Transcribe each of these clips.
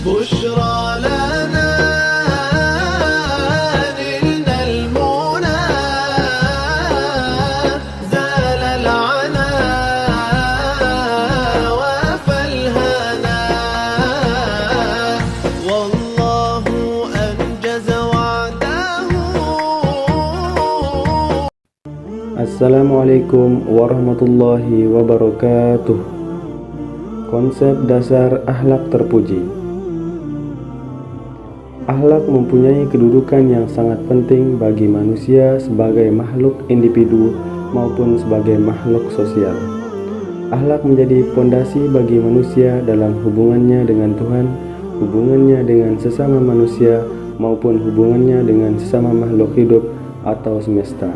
بشرى لنا نلنا المنى زال العنا وفالهنا والله أنجز وعده. Assalamualaikum warahmatullahi wabarakatuh. Konsep dasar akhlak terpuji. Akhlak mempunyai kedudukan yang sangat penting bagi manusia sebagai makhluk individu maupun sebagai makhluk sosial. Akhlak menjadi pondasi bagi manusia dalam hubungannya dengan Tuhan, hubungannya dengan sesama manusia, maupun hubungannya dengan sesama makhluk hidup atau semesta.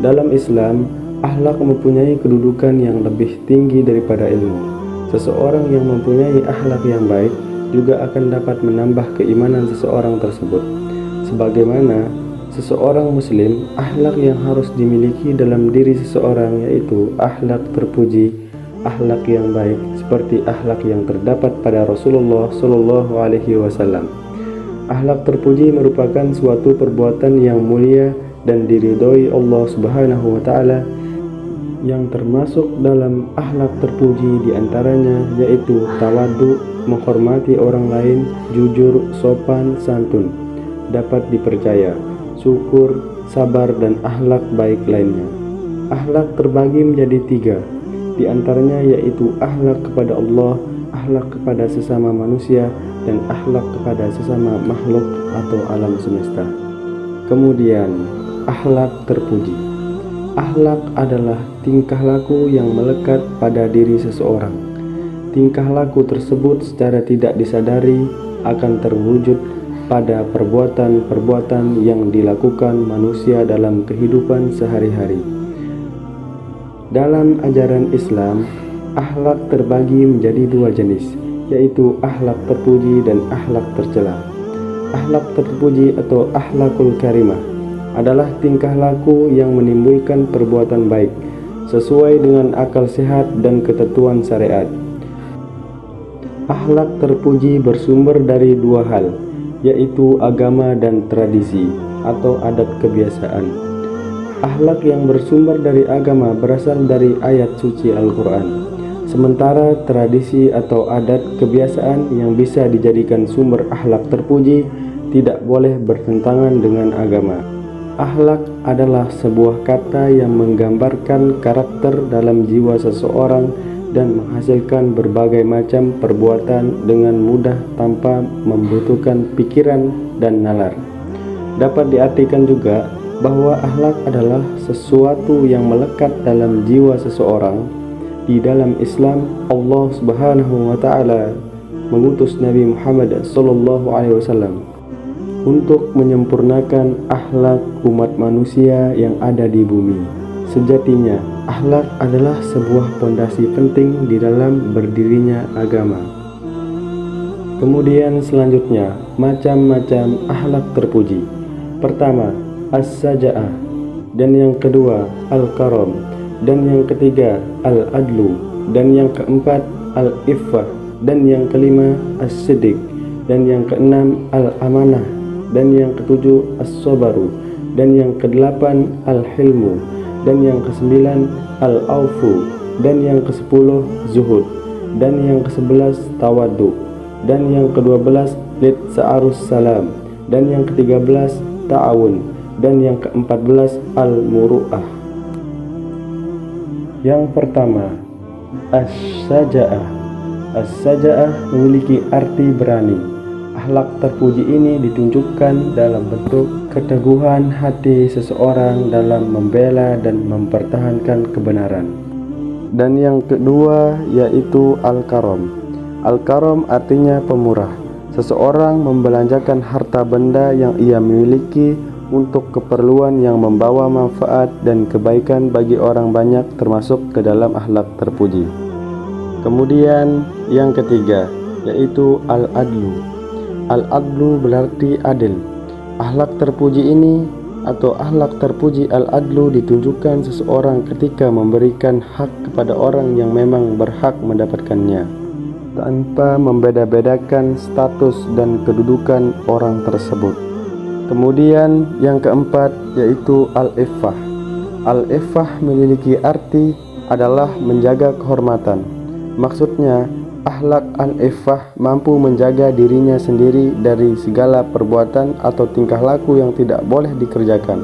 Dalam Islam, akhlak mempunyai kedudukan yang lebih tinggi daripada ilmu. Seseorang yang mempunyai akhlak yang baik juga akan dapat menambah keimanan seseorang tersebut. Sebagaimana seseorang muslim, akhlak yang harus dimiliki dalam diri seseorang yaitu akhlak terpuji, akhlak yang baik seperti akhlak yang terdapat pada Rasulullah Shallallahu Alaihi Wasallam. Akhlak terpuji merupakan suatu perbuatan yang mulia dan diridhoi Allah Subhanahu wa Ta'ala. Yang termasuk dalam akhlak terpuji diantaranya yaitu tawadhu, menghormati orang lain, jujur, sopan, santun, dapat dipercaya, syukur, sabar, dan akhlak baik lainnya. Akhlak terbagi menjadi 3, diantaranya yaitu akhlak kepada Allah, akhlak kepada sesama manusia, dan akhlak kepada sesama makhluk atau alam semesta. Kemudian akhlak terpuji. Akhlak adalah tingkah laku yang melekat pada diri seseorang. Tingkah laku tersebut secara tidak disadari akan terwujud pada perbuatan-perbuatan yang dilakukan manusia dalam kehidupan sehari-hari. Dalam ajaran Islam, akhlak terbagi menjadi 2 jenis, yaitu akhlak terpuji dan akhlak tercela. Akhlak terpuji atau akhlakul karimah adalah tingkah laku yang menimbulkan perbuatan baik sesuai dengan akal sehat dan ketentuan syariat. Akhlak terpuji bersumber dari 2 hal, yaitu agama dan tradisi atau adat kebiasaan. Akhlak yang bersumber dari agama berasal dari ayat suci Al-Quran, sementara tradisi atau adat kebiasaan yang bisa dijadikan sumber akhlak terpuji tidak boleh bertentangan dengan agama. Akhlak adalah sebuah kata yang menggambarkan karakter dalam jiwa seseorang dan menghasilkan berbagai macam perbuatan dengan mudah tanpa membutuhkan pikiran dan nalar. Dapat diartikan juga bahwa akhlak adalah sesuatu yang melekat dalam jiwa seseorang. Di dalam Islam, Allah Subhanahu wa Ta'ala mengutus Nabi Muhammad sallallahu alaihi wasallam untuk menyempurnakan akhlak umat manusia yang ada di bumi. Sejatinya, akhlak adalah sebuah pondasi penting di dalam berdirinya agama. Kemudian selanjutnya, macam-macam akhlak terpuji. Pertama, as-saja'ah, dan yang kedua, al-karam, dan yang ketiga, al-adlu, dan yang keempat, al-iffah, dan yang kelima, as-siddiq, dan yang keenam, al-amanah, dan yang ketujuh as-sabaru, dan yang kedelapan al-hilmu, dan yang kesembilan al-aufu, dan yang kesepuluh zuhud, dan yang kesebelas tawaddu, dan yang kedua-belas litsa'arus salam, dan yang ke-13 ta'awun, dan yang ke-14 al-muru'ah. Yang pertama, as-saja'ah. As-saja'ah memiliki arti berani. Akhlak terpuji ini ditunjukkan dalam bentuk keteguhan hati seseorang dalam membela dan mempertahankan kebenaran. Dan yang kedua yaitu al-karam. Al-karam artinya pemurah. Seseorang membelanjakan harta benda yang ia miliki untuk keperluan yang membawa manfaat dan kebaikan bagi orang banyak, termasuk ke dalam akhlak terpuji. Kemudian yang ketiga yaitu al-adlu. Al-adlu berarti adil. Akhlak terpuji ini atau akhlak terpuji al-adlu ditunjukkan seseorang ketika memberikan hak kepada orang yang memang berhak mendapatkannya. tanpa membeda-bedakan status dan kedudukan orang tersebut. Kemudian yang keempat yaitu al-iffah. Al-iffah memiliki arti adalah menjaga kehormatan. Maksudnya, akhlak al-iffah mampu menjaga dirinya sendiri dari segala perbuatan atau tingkah laku yang tidak boleh dikerjakan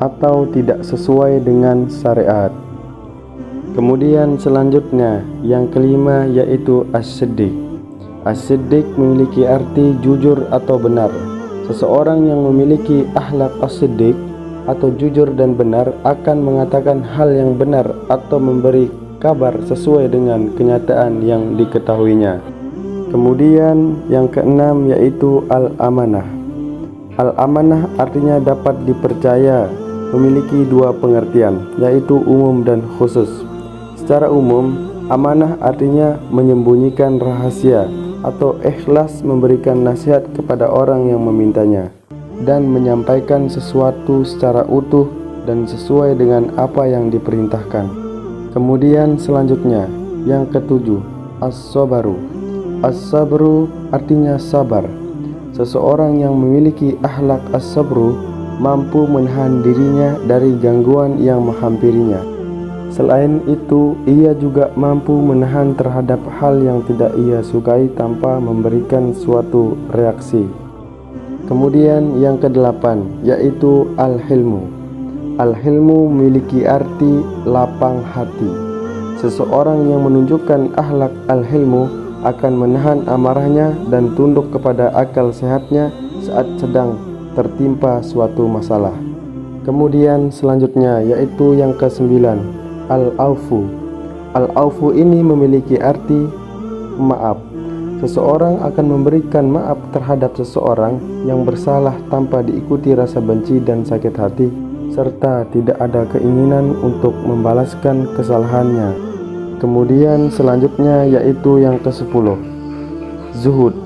atau tidak sesuai dengan syariat. Kemudian selanjutnya yang kelima yaitu as-siddiq. As-siddiq memiliki arti jujur atau benar. Seseorang yang memiliki akhlak as-siddiq atau jujur dan benar akan mengatakan hal yang benar atau memberi kabar sesuai dengan kenyataan yang diketahuinya. Kemudian yang keenam yaitu al-amanah. Al-amanah artinya dapat dipercaya, memiliki dua pengertian yaitu umum dan khusus. Secara umum, amanah artinya menyembunyikan rahasia atau ikhlas memberikan nasihat kepada orang yang memintanya dan menyampaikan sesuatu secara utuh dan sesuai dengan apa yang diperintahkan. Kemudian selanjutnya, yang ketujuh, as-sabaru. As-sabru artinya sabar. Seseorang yang memiliki akhlak as-sabru mampu menahan dirinya dari gangguan yang menghampirinya. Selain itu, ia juga mampu menahan terhadap hal yang tidak ia sukai tanpa memberikan suatu reaksi. Kemudian yang kedelapan yaitu al-hilmu. Al-hilmu memiliki arti lapang hati. Seseorang yang menunjukkan akhlak al-hilmu akan menahan amarahnya dan tunduk kepada akal sehatnya saat sedang tertimpa suatu masalah. Kemudian selanjutnya yaitu yang kesembilan, al-aufu. Al-aufu ini memiliki arti maaf. Seseorang akan memberikan maaf terhadap seseorang yang bersalah tanpa diikuti rasa benci dan sakit hati, serta tidak ada keinginan untuk membalaskan kesalahannya. Kemudian selanjutnya yaitu yang ke-10, zuhud.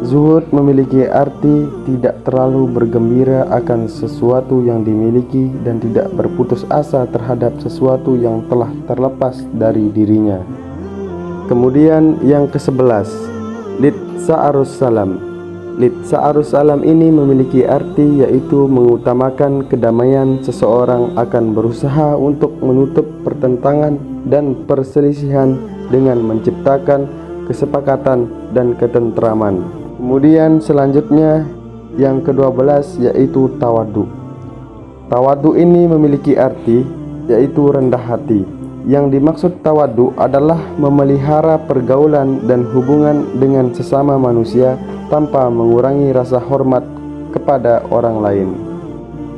Zuhud memiliki arti tidak terlalu bergembira akan sesuatu yang dimiliki dan tidak berputus asa terhadap sesuatu yang telah terlepas dari dirinya. Kemudian yang ke-11, litsa'arus salam. Litsa'arus salam ini memiliki arti yaitu mengutamakan kedamaian. Seseorang akan berusaha untuk menutup pertentangan dan perselisihan dengan menciptakan kesepakatan dan ketentraman. Kemudian selanjutnya yang ke-12 yaitu tawadu. Tawadu ini memiliki arti yaitu rendah hati. Yang dimaksud tawadu adalah memelihara pergaulan dan hubungan dengan sesama manusia tanpa mengurangi rasa hormat kepada orang lain.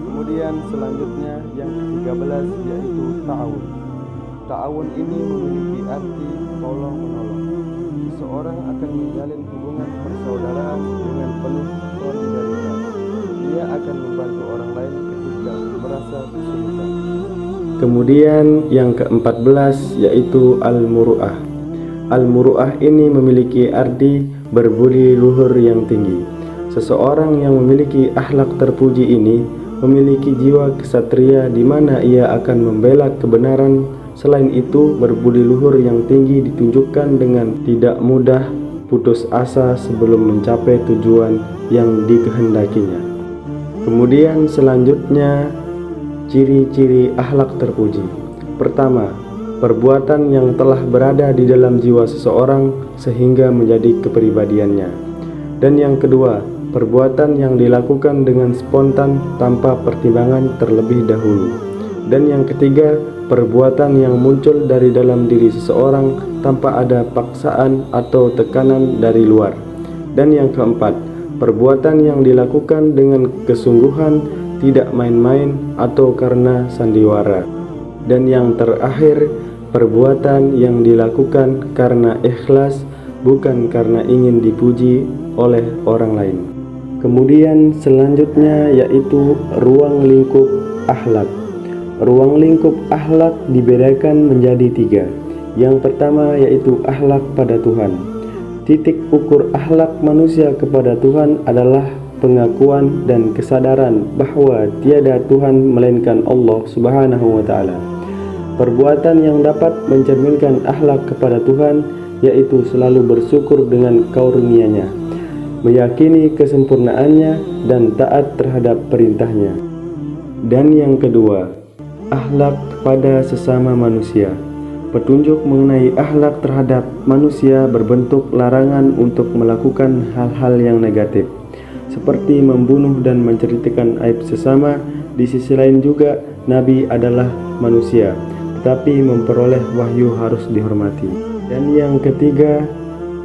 Kemudian selanjutnya yang ke-13 yaitu ta'awun. Ta'awun ini memiliki arti tolong-menolong. Seseorang akan menjalin hubungan persaudaraan dengan penuh solidaritas. Dia akan membantu orang lain ketika merasa kesulitan. Kemudian yang ke-14 yaitu al-muru'ah. Al-muru'ah ini memiliki arti berbudi luhur yang tinggi. Seseorang yang memiliki akhlak terpuji ini memiliki jiwa kesatria di mana ia akan membela kebenaran. Selain itu, berbudi luhur yang tinggi ditunjukkan dengan tidak mudah putus asa sebelum mencapai tujuan yang dikehendakinya. Kemudian selanjutnya ciri-ciri akhlak terpuji. Pertama, perbuatan yang telah berada di dalam jiwa seseorang sehingga menjadi kepribadiannya. Dan yang kedua, perbuatan yang dilakukan dengan spontan tanpa pertimbangan terlebih dahulu. Dan yang ketiga, perbuatan yang muncul dari dalam diri seseorang tanpa ada paksaan atau tekanan dari luar. Dan yang keempat, perbuatan yang dilakukan dengan kesungguhan, tidak main-main atau karena sandiwara. Dan yang terakhir, perbuatan yang dilakukan karena ikhlas, bukan karena ingin dipuji oleh orang lain. Kemudian selanjutnya yaitu ruang lingkup akhlak. Ruang lingkup akhlak dibedakan menjadi 3. Yang pertama yaitu akhlak pada Tuhan. Titik ukur akhlak manusia kepada Tuhan adalah pengakuan dan kesadaran bahwa tiada Tuhan melainkan Allah Subhanahu wa Ta'ala. Perbuatan yang dapat mencerminkan akhlak kepada Tuhan yaitu selalu bersyukur dengan karunia-Nya, meyakini kesempurnaannya dan taat terhadap perintahnya. Dan yang kedua, akhlak kepada sesama manusia. Petunjuk mengenai akhlak terhadap manusia berbentuk larangan untuk melakukan hal-hal yang negatif, seperti membunuh dan menceritakan aib sesama. Di sisi lain juga, Nabi adalah manusia, tetapi memperoleh wahyu harus dihormati. Dan yang ketiga,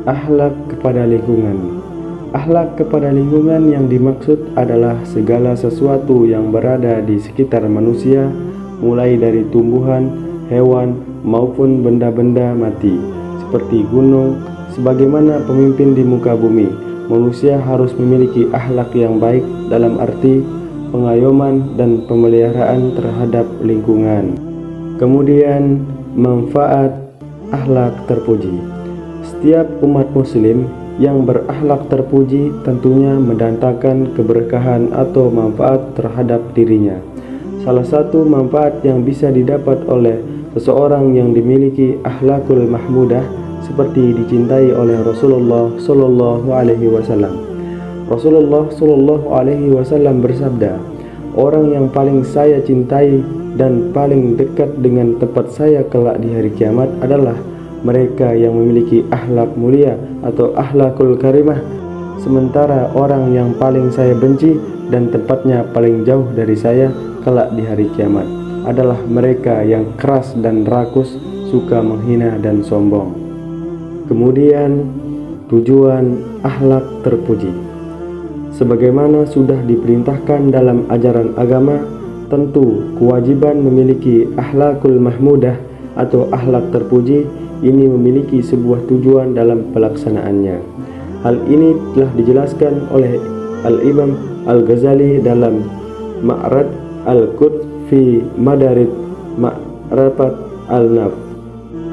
akhlak kepada lingkungan. Akhlak kepada lingkungan yang dimaksud adalah segala sesuatu yang berada di sekitar manusia, mulai dari tumbuhan, hewan, maupun benda-benda mati, seperti gunung. Sebagaimana pemimpin di muka bumi, manusia harus memiliki akhlak yang baik dalam arti pengayoman dan pemeliharaan terhadap lingkungan. Kemudian, manfaat akhlak terpuji. Setiap umat muslim yang berakhlak terpuji tentunya mendatangkan keberkahan atau manfaat terhadap dirinya. Salah satu manfaat yang bisa didapat oleh seseorang yang dimiliki akhlakul mahmudah seperti dicintai oleh Rasulullah Shallallahu Alaihi Wasallam. Rasulullah Shallallahu Alaihi Wasallam bersabda, "Orang yang paling saya cintai dan paling dekat dengan tempat saya kelak di hari kiamat adalah mereka yang memiliki akhlak mulia atau akhlakul karimah. Sementara orang yang paling saya benci dan tempatnya paling jauh dari saya kelak di hari kiamat adalah mereka yang keras dan rakus, suka menghina dan sombong." Kemudian, tujuan akhlak terpuji. Sebagaimana sudah diperintahkan dalam ajaran agama, tentu kewajiban memiliki akhlakul mahmudah atau akhlak terpuji ini memiliki sebuah tujuan dalam pelaksanaannya. Hal ini telah dijelaskan oleh Al-Imam Al-Ghazali dalam Ma'rad Al-Qut fi Madarid Ma'rifat Al-Naf.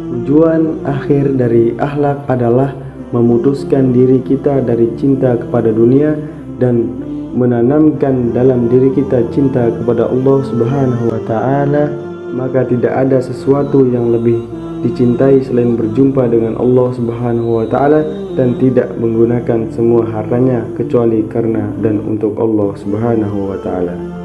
Tujuan akhir dari akhlak adalah memutuskan diri kita dari cinta kepada dunia dan menanamkan dalam diri kita cinta kepada Allah Subhanahu wa taala. Maka tidak ada sesuatu yang lebih dicintai selain berjumpa dengan Allah Subhanahu wa taala dan tidak menggunakan semua hartanya kecuali karena dan untuk Allah Subhanahu wa taala.